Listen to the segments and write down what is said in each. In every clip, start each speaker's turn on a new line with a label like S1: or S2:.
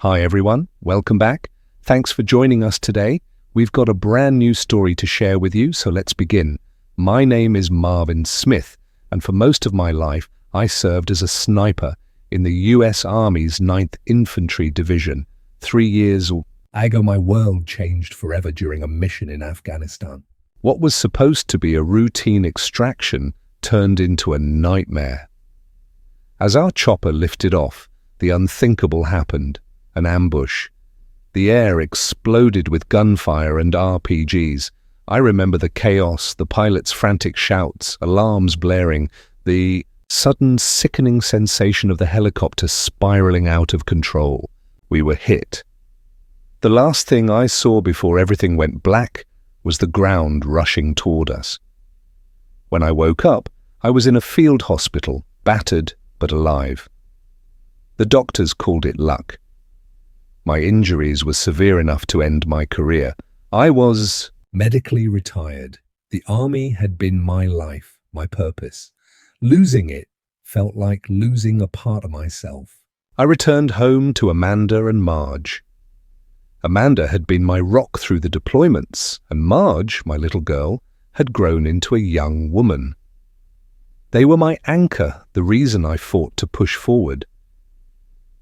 S1: Hi everyone, welcome back. Thanks for joining us today. We've got a brand new story to share with you, so let's begin. My name is Marvin Smith, and for most of my life, I served as a sniper in the US Army's 9th Infantry Division. 3 years ago, my world changed forever during a mission in Afghanistan. What was supposed to be a routine extraction turned into a nightmare. As our chopper lifted off, the unthinkable happened. An ambush. The air exploded with gunfire and RPGs. I remember the chaos, the pilot's frantic shouts, alarms blaring, the sudden sickening sensation of the helicopter spiraling out of control. We were hit. The last thing I saw before everything went black was the ground rushing toward us. When I woke up, I was in a field hospital, battered but alive. The doctors called it luck. My injuries were severe enough to end my career. I was medically retired. The army had been my life, my purpose. Losing it felt like losing a part of myself. I returned home to Amanda and Marge. Amanda had been my rock through the deployments, and Marge, my little girl, had grown into a young woman. They were my anchor, the reason I fought to push forward.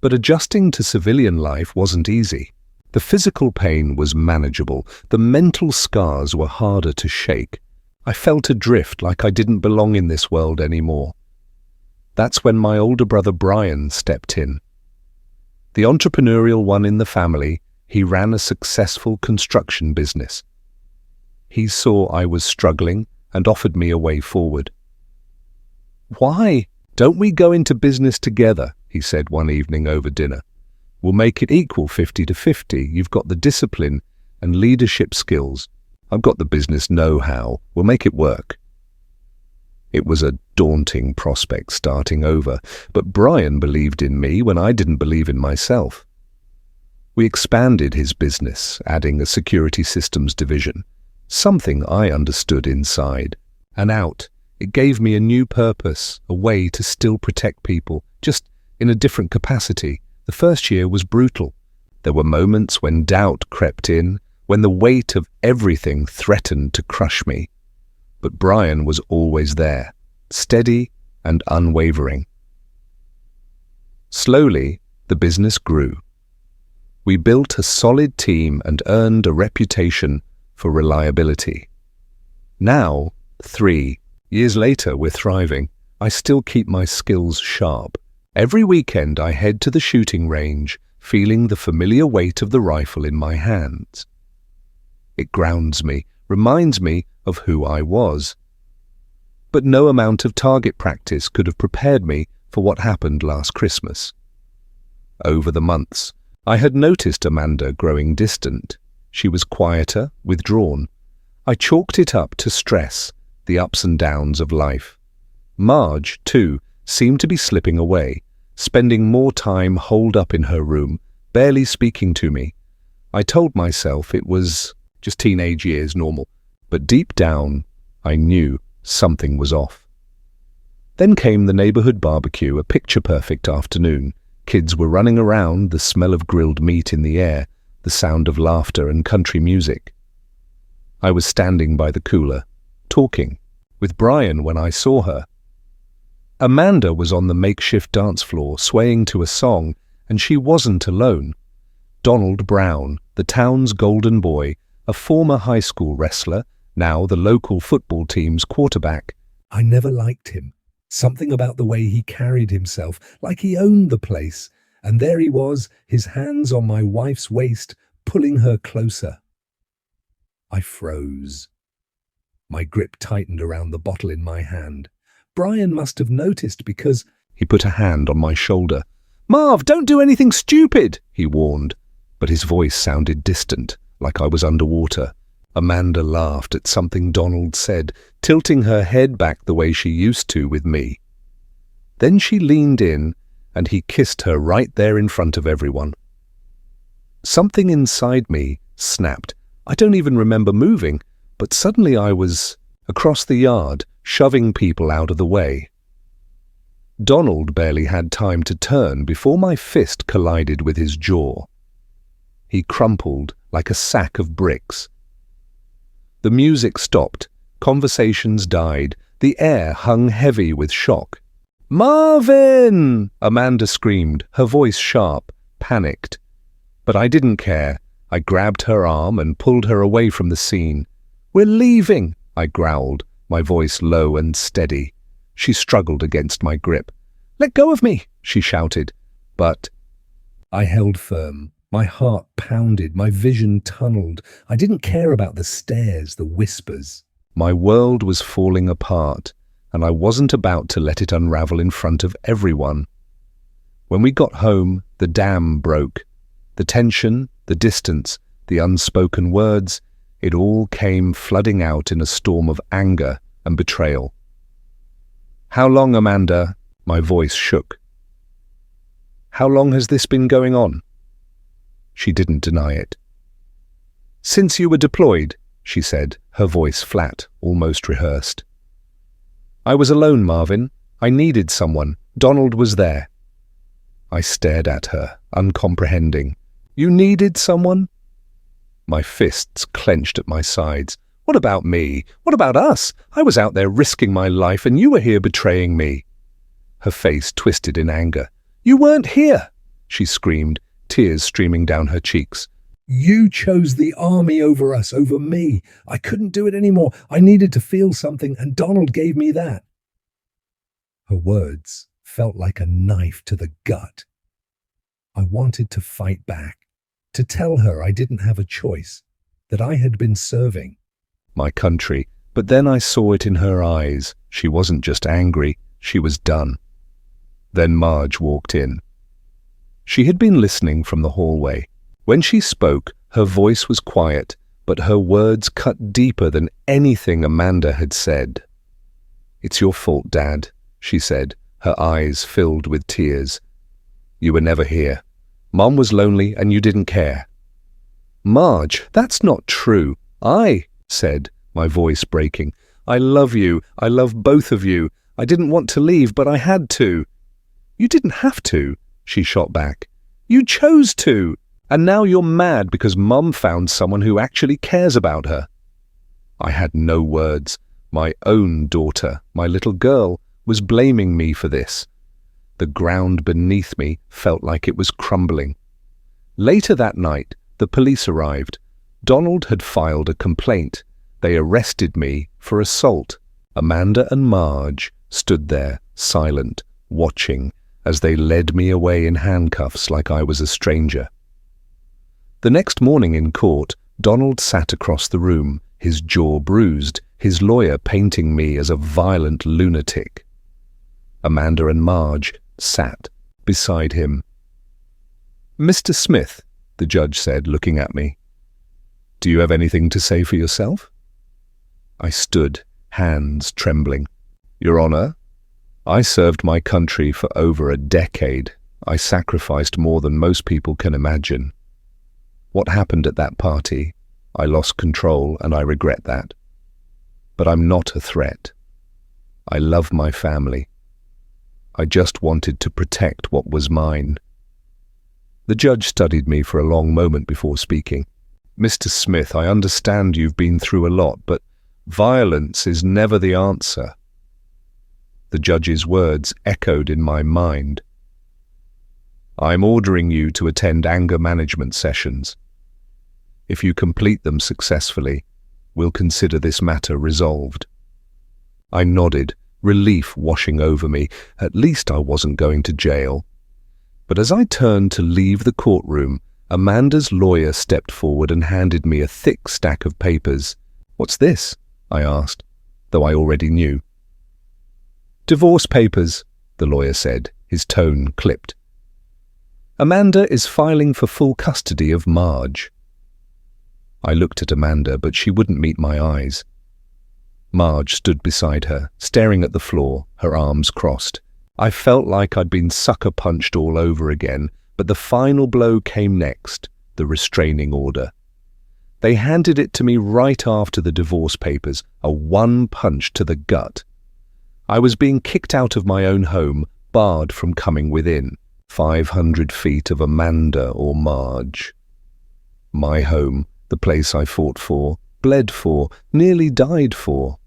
S1: But adjusting to civilian life wasn't easy. The physical pain was manageable. The mental scars were harder to shake. I felt adrift, like I didn't belong in this world anymore. That's when my older brother Brian stepped in. The entrepreneurial one in the family, he ran a successful construction business. He saw I was struggling and offered me a way forward. "Why don't we go into business together?" he said one evening over dinner. "We'll make it equal 50-50. You've got the discipline and leadership skills. I've got the business know-how. We'll make it work." It was a daunting prospect starting over, but Brian believed in me when I didn't believe in myself. We expanded his business, adding a security systems division, something I understood inside and out. It gave me a new purpose, a way to still protect people, just in a different capacity. The first year was brutal. There were moments when doubt crept in, when the weight of everything threatened to crush me. But Brian was always there, steady and unwavering. Slowly, the business grew. We built a solid team and earned a reputation for reliability. Now, 3 years later, we're thriving. I still keep my skills sharp. Every weekend I head to the shooting range, feeling the familiar weight of the rifle in my hands. It grounds me, reminds me of who I was. But no amount of target practice could have prepared me for what happened last Christmas. Over the months, I had noticed Amanda growing distant. She was quieter, withdrawn. I chalked it up to stress, the ups and downs of life. Marge, too, seemed to be slipping away, spending more time holed up in her room, barely speaking to me. I told myself it was just teenage years, normal, but deep down, I knew something was off. Then came the neighborhood barbecue, a picture-perfect afternoon. Kids were running around, the smell of grilled meat in the air, the sound of laughter and country music. I was standing by the cooler, talking with Brian when I saw her. Amanda was on the makeshift dance floor, swaying to a song, and she wasn't alone. Donald Brown, the town's golden boy, a former high school wrestler, now the local football team's quarterback. I never liked him. Something about the way he carried himself, like he owned the place. And there he was, his hands on my wife's waist, pulling her closer. I froze. My grip tightened around the bottle in my hand. Brian must have noticed because he put a hand on my shoulder. "Marv, don't do anything stupid," he warned, but his voice sounded distant, like I was underwater. Amanda laughed at something Donald said, tilting her head back the way she used to with me. Then she leaned in, and he kissed her right there in front of everyone. Something inside me snapped. I don't even remember moving, but suddenly I was across the yard, shoving people out of the way. Donald barely had time to turn before my fist collided with his jaw. He crumpled like a sack of bricks. The music stopped, conversations died, the air hung heavy with shock. "Marvin!" Amanda screamed, her voice sharp, panicked. But I didn't care. I grabbed her arm and pulled her away from the scene. "We're leaving," I growled, my voice low and steady. She struggled against my grip. "Let go of me," she shouted. But I held firm. My heart pounded, my vision tunneled. I didn't care about the stares, the whispers. My world was falling apart, and I wasn't about to let it unravel in front of everyone. When we got home, the dam broke. The tension, the distance, the unspoken words, it all came flooding out in a storm of anger and betrayal. "How long, Amanda?" My voice shook. "How long has this been going on?" She didn't deny it. "Since you were deployed," she said, her voice flat, almost rehearsed. "I was alone, Marvin. I needed someone. Donald was there." I stared at her, uncomprehending. "You needed someone?" My fists clenched at my sides. "What about me? What about us? I was out there risking my life and you were here betraying me." Her face twisted in anger. "You weren't here!" she screamed, tears streaming down her cheeks. "You chose the army over us, over me. I couldn't do it anymore. I needed to feel something, and Donald gave me that." Her words felt like a knife to the gut. I wanted to fight back, to tell her I didn't have a choice, that I had been serving my country, but then I saw it in her eyes. She wasn't just angry, she was done. Then Marge walked in. She had been listening from the hallway. When she spoke, her voice was quiet, but her words cut deeper than anything Amanda had said. "It's your fault, Dad," she said, her eyes filled with tears. "You were never here. Mom was lonely and you didn't care." "Marge, that's not true." "I said, my voice breaking. "I love you. I love both of you. I didn't want to leave, but I had to." "You didn't have to," she shot back. "You chose to. And now you're mad because Mum found someone who actually cares about her." I had no words. My own daughter, my little girl, was blaming me for this. The ground beneath me felt like it was crumbling. Later that night, the police arrived. Donald had filed a complaint. They arrested me for assault. Amanda and Marge stood there, silent, watching, as they led me away in handcuffs like I was a stranger. The next morning in court, Donald sat across the room, his jaw bruised, his lawyer painting me as a violent lunatic. Amanda and Marge sat beside him. "Mr. Smith," the judge said, looking at me, "do you have anything to say for yourself?" I stood, hands trembling. "Your Honor, I served my country for over a decade. I sacrificed more than most people can imagine. What happened at that party, I lost control and I regret that. But I'm not a threat. I love my family. I just wanted to protect what was mine." The judge studied me for a long moment before speaking. "Mr. Smith, I understand you've been through a lot, but violence is never the answer." The judge's words echoed in my mind. "I'm ordering you to attend anger management sessions. If you complete them successfully, we'll consider this matter resolved." I nodded, relief washing over me. At least I wasn't going to jail. But as I turned to leave the courtroom, Amanda's lawyer stepped forward and handed me a thick stack of papers. "What's this?" I asked, though I already knew. "Divorce papers," the lawyer said, his tone clipped. "Amanda is filing for full custody of Marge." I looked at Amanda, but she wouldn't meet my eyes. Marge stood beside her, staring at the floor, her arms crossed. I felt like I'd been sucker-punched all over again, but the final blow came next, the restraining order. They handed it to me right after the divorce papers, a one punch to the gut. I was being kicked out of my own home, barred from coming within 500 feet of Amanda or Marge. My home, the place I fought for, bled for, nearly died for.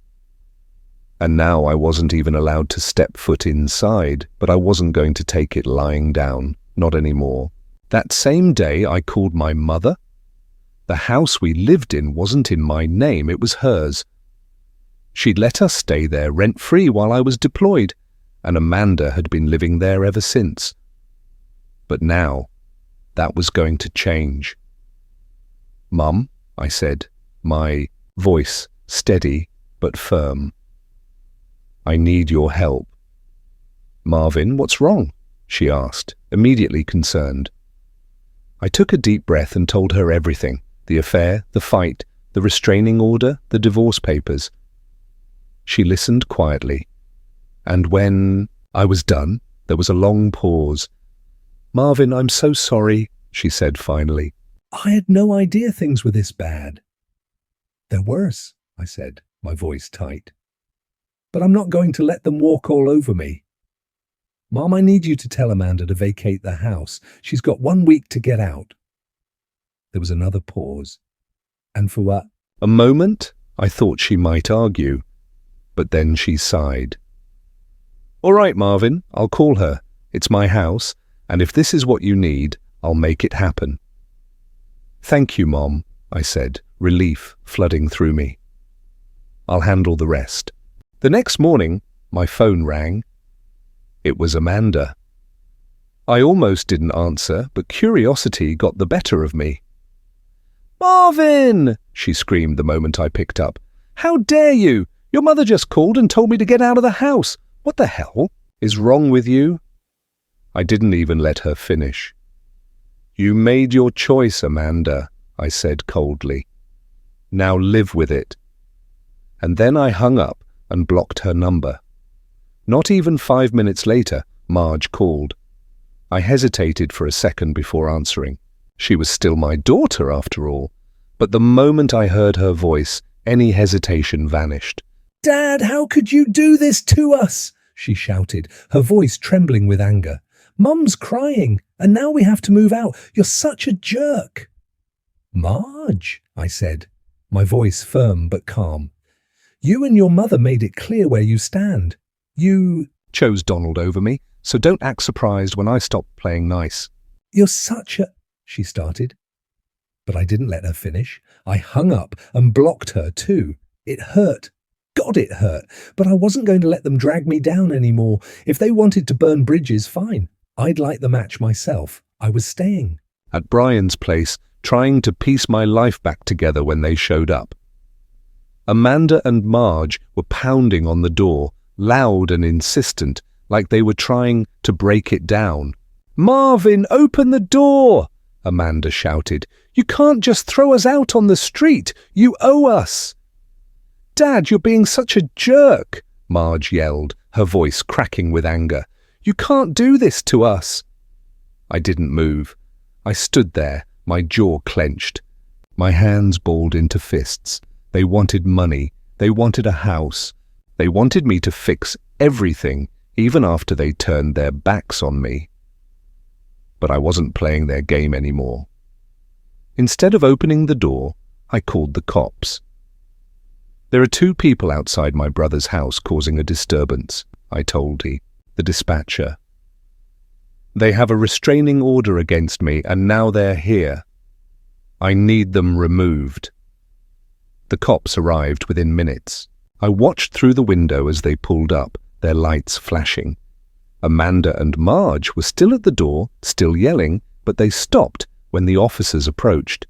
S1: And now I wasn't even allowed to step foot inside, but I wasn't going to take it lying down, not anymore. That same day I called my mother. The house we lived in wasn't in my name, it was hers. She'd let us stay there rent-free while I was deployed, and Amanda had been living there ever since. But now, that was going to change. "Mum," I said, my voice steady but firm. "I need your help." "Marvin, what's wrong?" she asked, immediately concerned. I took a deep breath and told her everything, the affair, the fight, the restraining order, the divorce papers. She listened quietly, and when I was done, there was a long pause. "Marvin, I'm so sorry," she said finally. "I had no idea things were this bad." "They're worse," I said, my voice tight. "But I'm not going to let them walk all over me. Mom, I need you to tell Amanda to vacate the house. She's got 1 week to get out." There was another pause. "And for what?" A moment, I thought she might argue, but then she sighed. "All right, Marvin, I'll call her. It's my house, and if this is what you need, I'll make it happen." "Thank you, Mom," I said, relief flooding through me. "I'll handle the rest." The next morning, my phone rang. It was Amanda. I almost didn't answer, but curiosity got the better of me. "Marvin!" she screamed the moment I picked up. "How dare you! Your mother just called and told me to get out of the house. What the hell is wrong with you?" I didn't even let her finish. "You made your choice, Amanda," I said coldly. "Now live with it." And then I hung up and blocked her number. Not even 5 minutes later, Marge called. I hesitated for a second before answering. She was still my daughter, after all. But the moment I heard her voice, any hesitation vanished. "Dad, how could you do this to us?" she shouted, her voice trembling with anger. "Mum's crying, and now we have to move out. You're such a jerk." "Marge," I said, my voice firm but calm. "You and your mother made it clear where you stand. You chose Donald over me, so don't act surprised when I stop playing nice." "You're such a—" she started. But I didn't let her finish. I hung up and blocked her too. It hurt. God, it hurt. But I wasn't going to let them drag me down anymore. If they wanted to burn bridges, fine. I'd light the match myself. I was staying. At Brian's place, trying to piece my life back together when they showed up. Amanda and Marge were pounding on the door, loud and insistent, like they were trying to break it down. "Marvin, open the door!" Amanda shouted. "You can't just throw us out on the street. You owe us." "Dad, you're being such a jerk," Marge yelled, her voice cracking with anger. "You can't do this to us." I didn't move. I stood there, my jaw clenched. My hands balled into fists. They wanted money. They wanted a house. They wanted me to fix everything, even after they turned their backs on me. But I wasn't playing their game anymore. Instead of opening the door, I called the cops. "There are 2 people outside my brother's house causing a disturbance," I told the dispatcher. "They have a restraining order against me, and now they're here. I need them removed." The cops arrived within minutes. I watched through the window as they pulled up, their lights flashing. Amanda and Marge were still at the door, still yelling, but they stopped when the officers approached.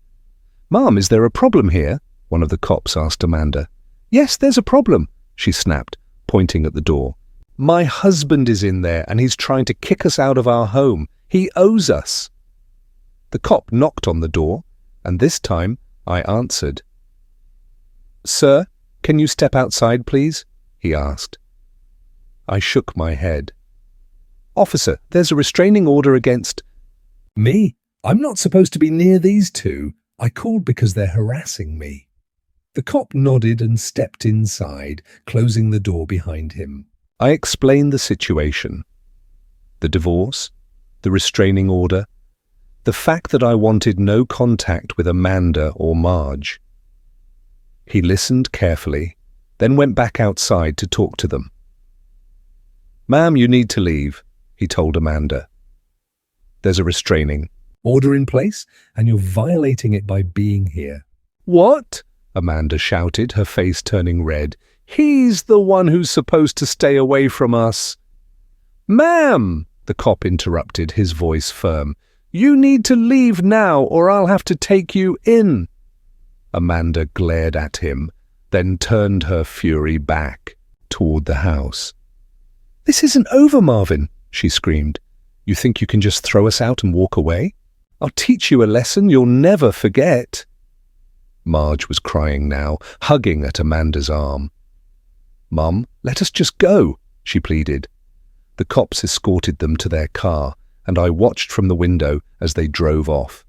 S1: "Mom, is there a problem here?" one of the cops asked Amanda. "Yes, there's a problem," she snapped, pointing at the door. "My husband is in there and he's trying to kick us out of our home. He owes us." The cop knocked on the door, and this time I answered. "Sir, can you step outside, please?" he asked. I shook my head. "Officer, there's a restraining order against—" "Me? I'm not supposed to be near these 2. I called because they're harassing me." The cop nodded and stepped inside, closing the door behind him. I explained the situation. The divorce? The restraining order? The fact that I wanted no contact with Amanda or Marge? He listened carefully, then went back outside to talk to them. "Ma'am, you need to leave," he told Amanda. "There's a restraining order in place, and you're violating it by being here." "What?" Amanda shouted, her face turning red. "He's the one who's supposed to stay away from us." "Ma'am," the cop interrupted, his voice firm, "you need to leave now or I'll have to take you in." Amanda glared at him, then turned her fury back toward the house. "This isn't over, Marvin," she screamed. "You think you can just throw us out and walk away? I'll teach you a lesson you'll never forget." Marge was crying now, hugging at Amanda's arm. "Mum, let us just go," she pleaded. The cops escorted them to their car, and I watched from the window as they drove off.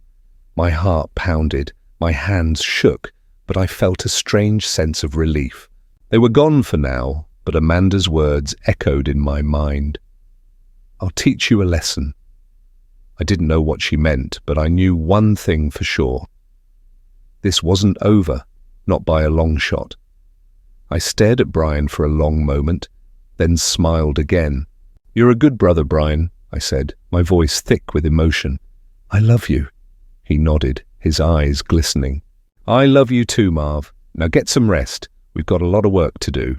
S1: My heart pounded, my hands shook, but I felt a strange sense of relief. They were gone for now, but Amanda's words echoed in my mind. "I'll teach you a lesson." I didn't know what she meant, but I knew one thing for sure. This wasn't over, not by a long shot. I stared at Brian for a long moment, then smiled again. "You're a good brother, Brian," I said, my voice thick with emotion. "I love you." He nodded, his eyes glistening. "I love you too, Marv. Now get some rest. We've got a lot of work to do."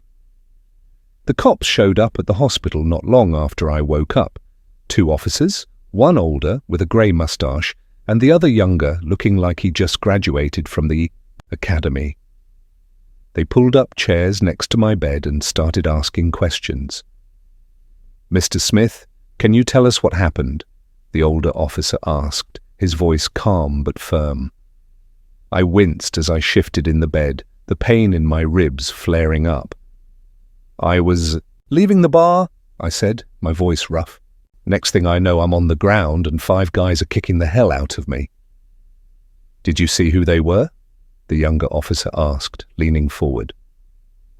S1: The cops showed up at the hospital not long after I woke up. 2 officers, one older with a grey moustache, and the other younger, looking like he just graduated from the academy. They pulled up chairs next to my bed and started asking questions. "Mr. Smith, can you tell us what happened?" the older officer asked, his voice calm but firm. I winced as I shifted in the bed, the pain in my ribs flaring up. "I was leaving the bar," I said, my voice rough. Next thing I know, I'm on the ground and 5 guys are kicking the hell out of me. "Did you see who they were?" the younger officer asked, leaning forward.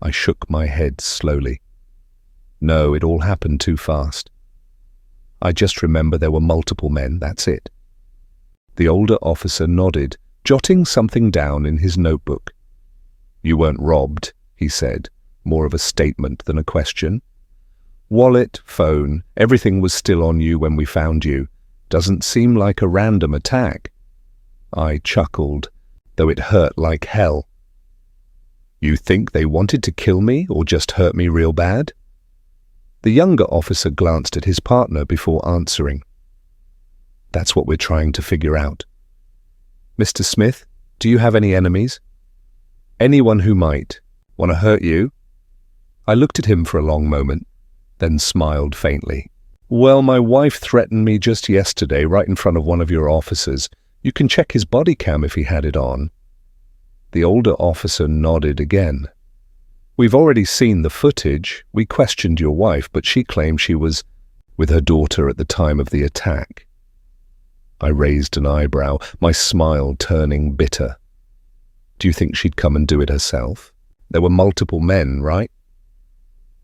S1: I shook my head slowly. No, it all happened too fast. I just remember there were multiple men, that's it. The older officer nodded, jotting something down in his notebook. "You weren't robbed," he said, more of a statement than a question. "Wallet, phone, everything was still on you when we found you. Doesn't seem like a random attack." I chuckled, though it hurt like hell. "You think they wanted to kill me or just hurt me real bad?" The younger officer glanced at his partner before answering. "That's what we're trying to figure out." "Mr. Smith, do you have any enemies?" "Anyone who might. Want to hurt you?" I looked at him for a long moment, then smiled faintly. "Well, my wife threatened me just yesterday right in front of one of your officers. You can check his body cam if he had it on." The older officer nodded again. "We've already seen the footage. We questioned your wife, but she claimed she was with her daughter at the time of the attack." I raised an eyebrow, my smile turning bitter. "Do you think she'd come and do it herself? There were multiple men, right?"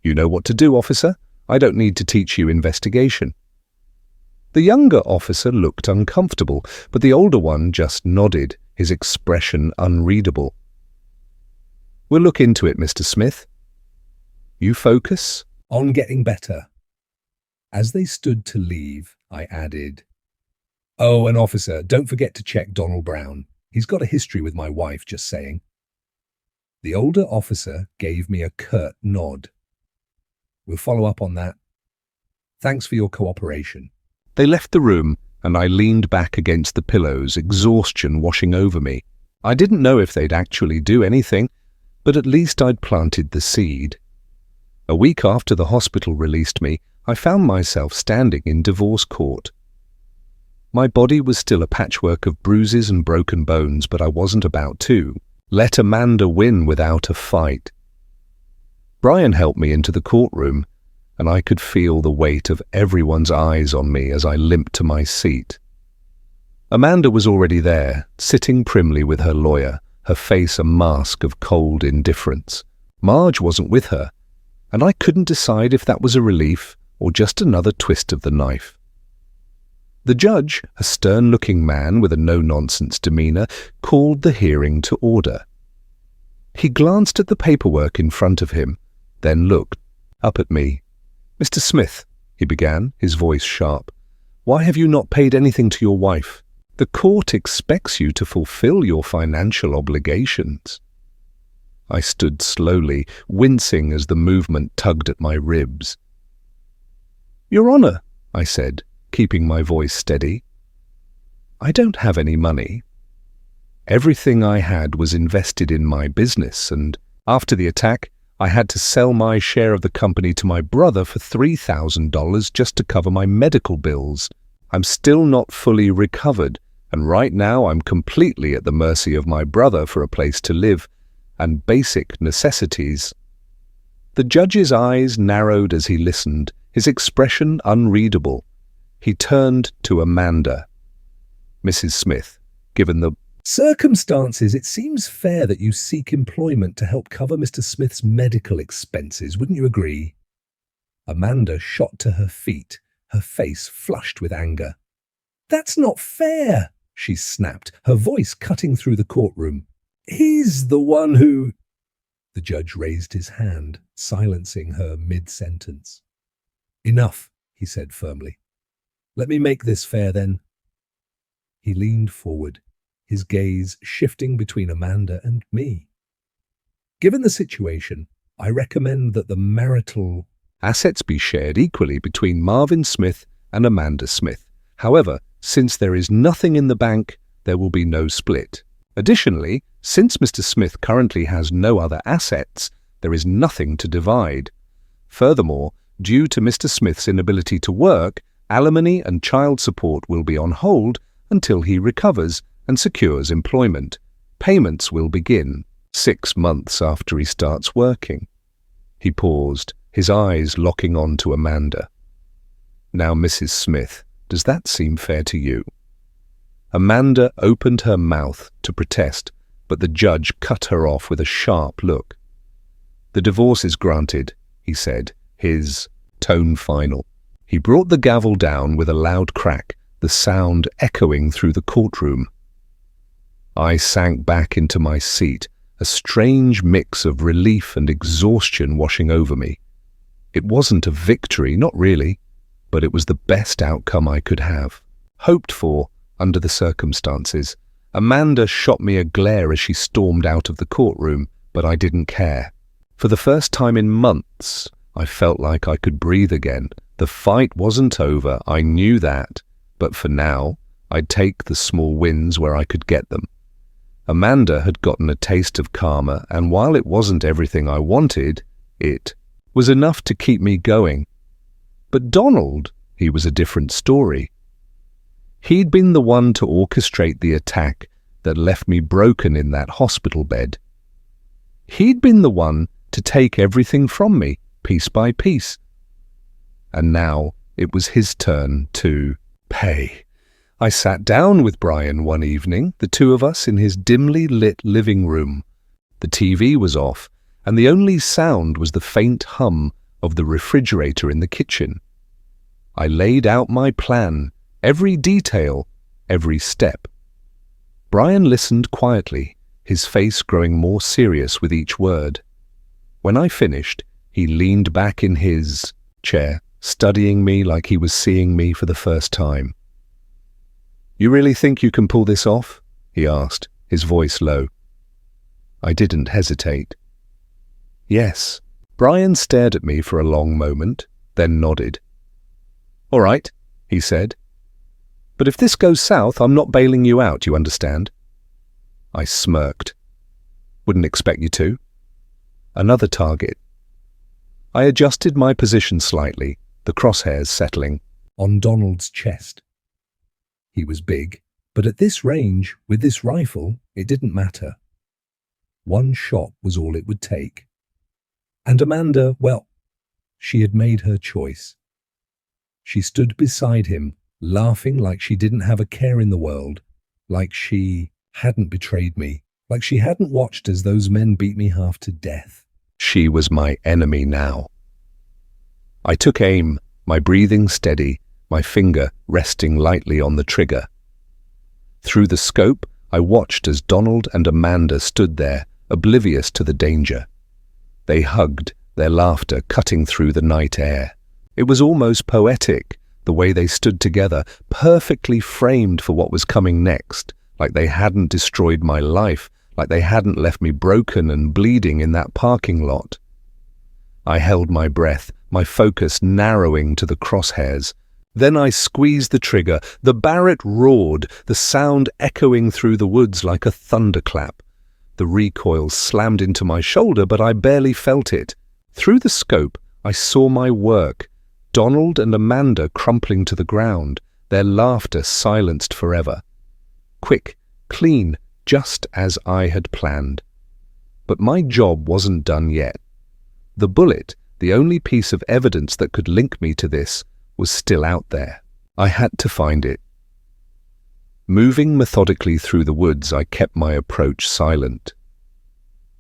S1: "You know what to do, officer. I don't need to teach you investigation." The younger officer looked uncomfortable, but the older one just nodded, his expression unreadable. "We'll look into it, Mr. Smith. You focus on getting better." As they stood to leave, I added, "Oh, and officer, don't forget to check Donald Brown. He's got a history with my wife, just saying." The older officer gave me a curt nod. "We'll follow up on that. Thanks for your cooperation." They left the room, and I leaned back against the pillows, exhaustion washing over me. I didn't know if they'd actually do anything, but at least I'd planted the seed. A week after the hospital released me, I found myself standing in divorce court. My body was still a patchwork of bruises and broken bones, but I wasn't about to let Amanda win without a fight. Brian helped me into the courtroom, and I could feel the weight of everyone's eyes on me as I limped to my seat. Amanda was already there, sitting primly with her lawyer, her face a mask of cold indifference. Marge wasn't with her, and I couldn't decide if that was a relief or just another twist of the knife? The judge, a stern-looking man with a no-nonsense demeanor, called the hearing to order. He glanced at the paperwork in front of him, then looked up at me. "Mr. Smith," he began, his voice sharp, "why have you not paid anything to your wife? The court expects you to fulfill your financial obligations." I stood slowly, wincing as the movement tugged at my ribs. "Your Honor," I said, keeping my voice steady, "I don't have any money. Everything I had was invested in my business, and after the attack, I had to sell my share of the company to my brother for $3,000 just to cover my medical bills. I'm still not fully recovered, and right now I'm completely at the mercy of my brother for a place to live and basic necessities." The judge's eyes narrowed as he listened, his expression unreadable. He turned to Amanda. "Mrs. Smith, given the circumstances, it seems fair that you seek employment to help cover Mr. Smith's medical expenses, wouldn't you agree?" Amanda shot to her feet, her face flushed with anger. "That's not fair," she snapped, her voice cutting through the courtroom. "He's the one who—" The judge raised his hand, silencing her mid-sentence. "Enough," he said firmly. "Let me make this fair then." He leaned forward, his gaze shifting between Amanda and me. "Given the situation, I recommend that the marital assets be shared equally between Marvin Smith and Amanda Smith. However, since there is nothing in the bank, there will be no split. Additionally, since Mr. Smith currently has no other assets, there is nothing to divide. Furthermore, due to Mr. Smith's inability to work, alimony and child support will be on hold until he recovers and secures employment. Payments will begin 6 months after he starts working." He paused, his eyes locking on to Amanda. "Now, Mrs. Smith, does that seem fair to you?" Amanda opened her mouth to protest, but the judge cut her off with a sharp look. "The divorce is granted," he said, his tone final. He brought the gavel down with a loud crack, the sound echoing through the courtroom. I sank back into my seat, a strange mix of relief and exhaustion washing over me. It wasn't a victory, not really, but it was the best outcome I could have hoped for under the circumstances. Amanda shot me a glare as she stormed out of the courtroom, but I didn't care. For the first time in months, I felt like I could breathe again. The fight wasn't over, I knew that, but for now, I'd take the small wins where I could get them. Amanda had gotten a taste of karma, and while it wasn't everything I wanted, it was enough to keep me going. But Donald, he was a different story. He'd been the one to orchestrate the attack that left me broken in that hospital bed. He'd been the one to take everything from me, piece by piece. And now it was his turn to pay. I sat down with Brian one evening, the two of us in his dimly lit living room. The TV was off, and the only sound was the faint hum of the refrigerator in the kitchen. I laid out my plan, every detail, every step. Brian listened quietly, his face growing more serious with each word. When I finished, he leaned back in his chair, studying me like he was seeing me for the first time. "You really think you can pull this off?" he asked, his voice low. I didn't hesitate. "Yes." Brian stared at me for a long moment, then nodded. "All right," he said. "But if this goes south, I'm not bailing you out, you understand?" I smirked. "Wouldn't expect you to." Another target. I adjusted my position slightly, the crosshairs settling on Donald's chest. He was big, but at this range, with this rifle, it didn't matter. One shot was all it would take. And Amanda, well, she had made her choice. She stood beside him, laughing like she didn't have a care in the world, like she hadn't betrayed me, like she hadn't watched as those men beat me half to death. She was my enemy now. I took aim, my breathing steady, my finger resting lightly on the trigger. Through the scope, I watched as Donald and Amanda stood there, oblivious to the danger. They hugged, their laughter cutting through the night air. It was almost poetic, the way they stood together, perfectly framed for what was coming next, like they hadn't destroyed my life, like they hadn't left me broken and bleeding in that parking lot. I held my breath, my focus narrowing to the crosshairs. Then I squeezed the trigger. The Barrett roared, the sound echoing through the woods like a thunderclap. The recoil slammed into my shoulder, but I barely felt it. Through the scope, I saw my work. Donald and Amanda crumpling to the ground, their laughter silenced forever. Quick, clean, just as I had planned. But my job wasn't done yet. The bullet, the only piece of evidence that could link me to this, was still out there. I had to find it. Moving methodically through the woods, I kept my approach silent.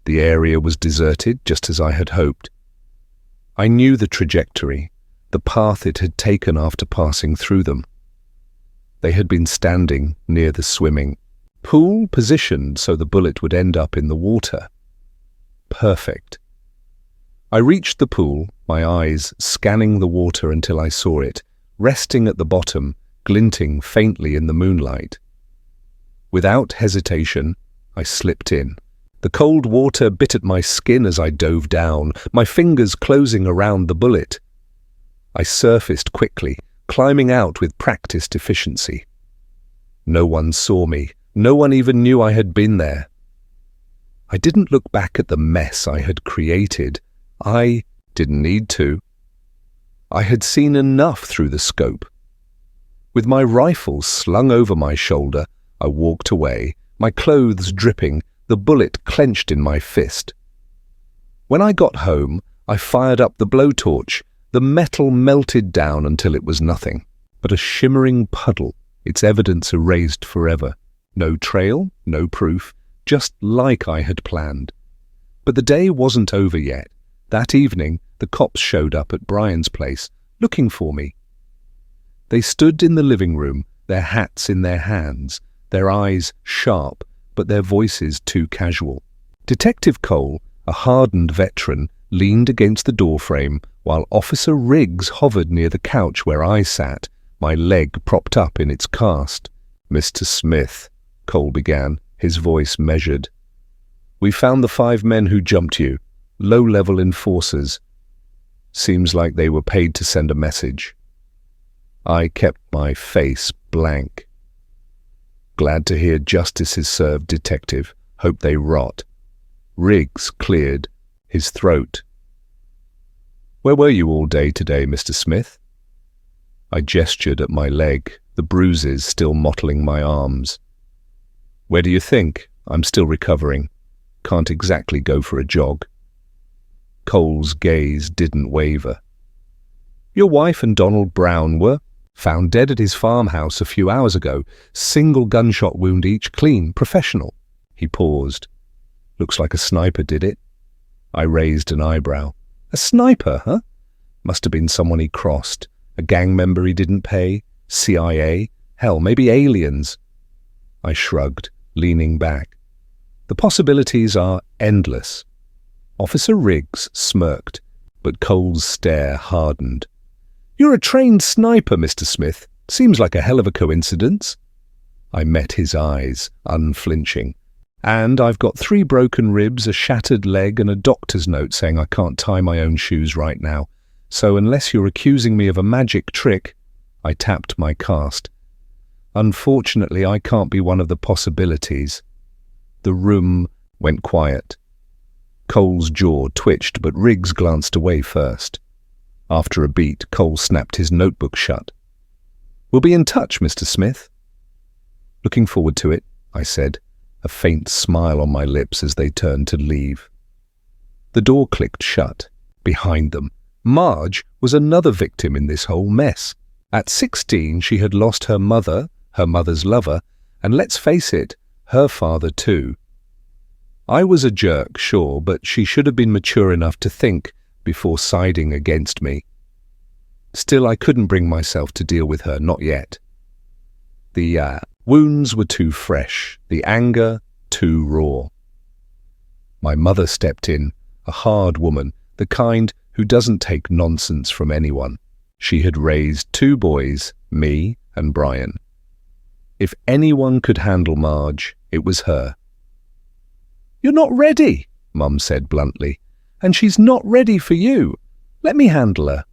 S1: The area was deserted, just as I had hoped. I knew the trajectory, the path it had taken after passing through them. They had been standing near the swimming pool, positioned so the bullet would end up in the water. Perfect. I reached the pool, my eyes scanning the water until I saw it, resting at the bottom, glinting faintly in the moonlight. Without hesitation, I slipped in. The cold water bit at my skin as I dove down, my fingers closing around the bullet. I surfaced quickly, climbing out with practiced efficiency. No one saw me. No one even knew I had been there. I didn't look back at the mess I had created. I didn't need to. I had seen enough through the scope. With my rifle slung over my shoulder, I walked away, my clothes dripping, the bullet clenched in my fist. When I got home, I fired up the blowtorch. The metal melted down until it was nothing, but a shimmering puddle, its evidence erased forever. No trail, no proof, just like I had planned. But the day wasn't over yet. That evening, the cops showed up at Brian's place, looking for me. They stood in the living room, their hats in their hands, their eyes sharp, but their voices too casual. Detective Cole, a hardened veteran, leaned against the doorframe, while Officer Riggs hovered near the couch where I sat, my leg propped up in its cast. "Mr. Smith," Cole began, his voice measured. "We found the 5 men who jumped you, low-level enforcers. Seems like they were paid to send a message." I kept my face blank. "Glad to hear justice is served, Detective. Hope they rot." Riggs cleared, his throat. "Where were you all day today, Mr. Smith?" I gestured at my leg, the bruises still mottling my arms. "Where do you think? I'm still recovering. Can't exactly go for a jog." Cole's gaze didn't waver. "Your wife and Donald Brown were found dead at his farmhouse a few hours ago. Single gunshot wound each, clean, professional." He paused. "Looks like a sniper did it." I raised an eyebrow. "A sniper, huh? Must have been someone he crossed. A gang member he didn't pay. CIA. Hell, maybe aliens." I shrugged, leaning back. "The possibilities are endless." Officer Riggs smirked, but Cole's stare hardened. "You're a trained sniper, Mr. Smith. Seems like a hell of a coincidence." I met his eyes, unflinching. "And I've got 3 broken ribs, a shattered leg, and a doctor's note saying I can't tie my own shoes right now. So unless you're accusing me of a magic trick..." I tapped my cast. "Unfortunately, I can't be one of the possibilities." The room went quiet. Cole's jaw twitched, but Riggs glanced away first. After a beat, Cole snapped his notebook shut. "We'll be in touch, Mr. Smith." "Looking forward to it," I said, a faint smile on my lips as they turned to leave. The door clicked shut. Behind them, Marge was another victim in this whole mess. At 16, she had lost her mother, her mother's lover, and let's face it, her father too. I was a jerk, sure, but she should have been mature enough to think before siding against me. Still, I couldn't bring myself to deal with her, not yet. The wounds were too fresh, the anger too raw. My mother stepped in, a hard woman, the kind who doesn't take nonsense from anyone. She had raised 2 boys, me and Brian. If anyone could handle Marge, it was her. "You're not ready," Mum said bluntly, "and she's not ready for you. Let me handle her."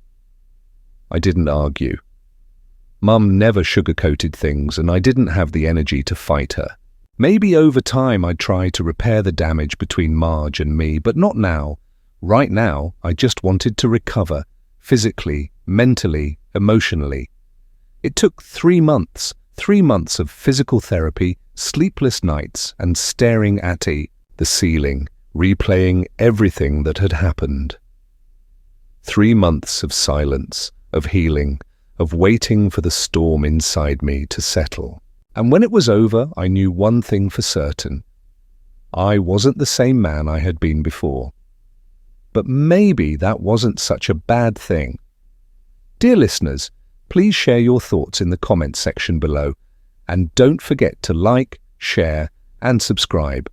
S1: I didn't argue. Mum never sugarcoated things, and I didn't have the energy to fight her. Maybe over time I'd try to repair the damage between Marge and me, but not now. Right now, I just wanted to recover, physically, mentally, emotionally. It took 3 months, 3 months of physical therapy, sleepless nights, and staring at the ceiling, replaying everything that had happened. 3 months of silence, of healing, of waiting for the storm inside me to settle. And when it was over, I knew one thing for certain. I wasn't the same man I had been before. But maybe that wasn't such a bad thing. Dear listeners, please share your thoughts in the comments section below, and don't forget to like, share, and subscribe.